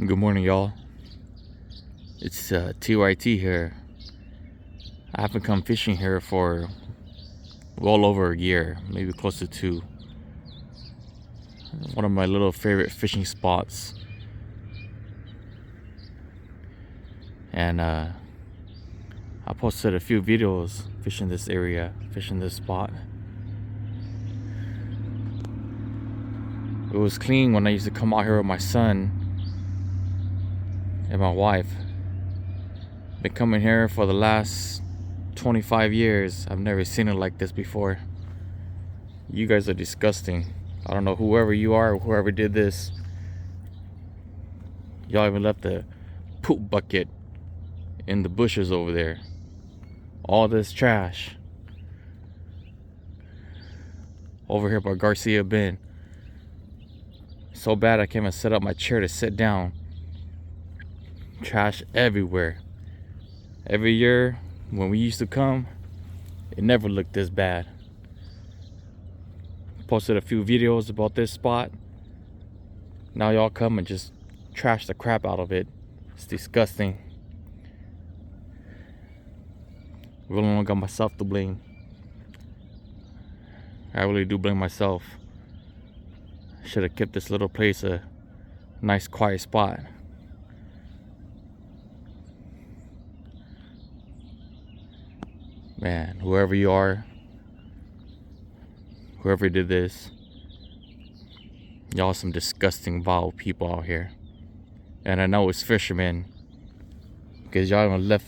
Good morning, y'all. It's TYT here. I haven't come fishing here for well over a year, maybe close to 2. One of my little favorite fishing spots. And I posted a few videos fishing this area, fishing this spot. It was clean when I used to come out here with my son and my wife. Been coming here for the last 25 years. I've never seen it like this before. You guys are disgusting. I don't know whoever you are, whoever did this. Y'all even left the poop bucket in the bushes over there. All this trash over here by Garcia Bend. So bad I came and set up my chair to sit down. Trash everywhere. Every year when we used to come, it never looked this bad. Posted a few videos about this spot. Now y'all come and just trash the crap out of it. It's disgusting. Really only got myself to blame. I really do blame myself. Should have kept this little place a nice quiet spot. Man, whoever you are, whoever did this, y'all some disgusting, vile people out here. And I know it's fishermen, because y'all even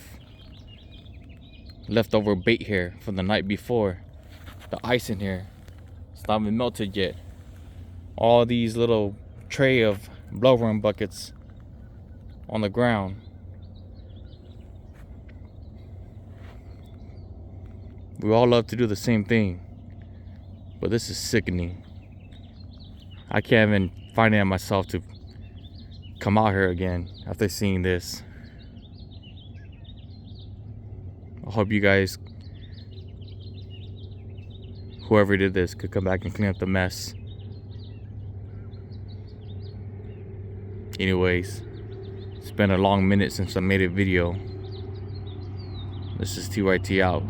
leftover bait here from the night before. The ice in here, it's not even melted yet. All these little tray of blowworm buckets on the ground. We all love to do the same thing, but this is sickening. I can't even finance myself to come out here again after seeing this. I hope you guys, whoever did this, could come back and clean up the mess. Anyways, it's been a long minute since I made a video. This is TYT out.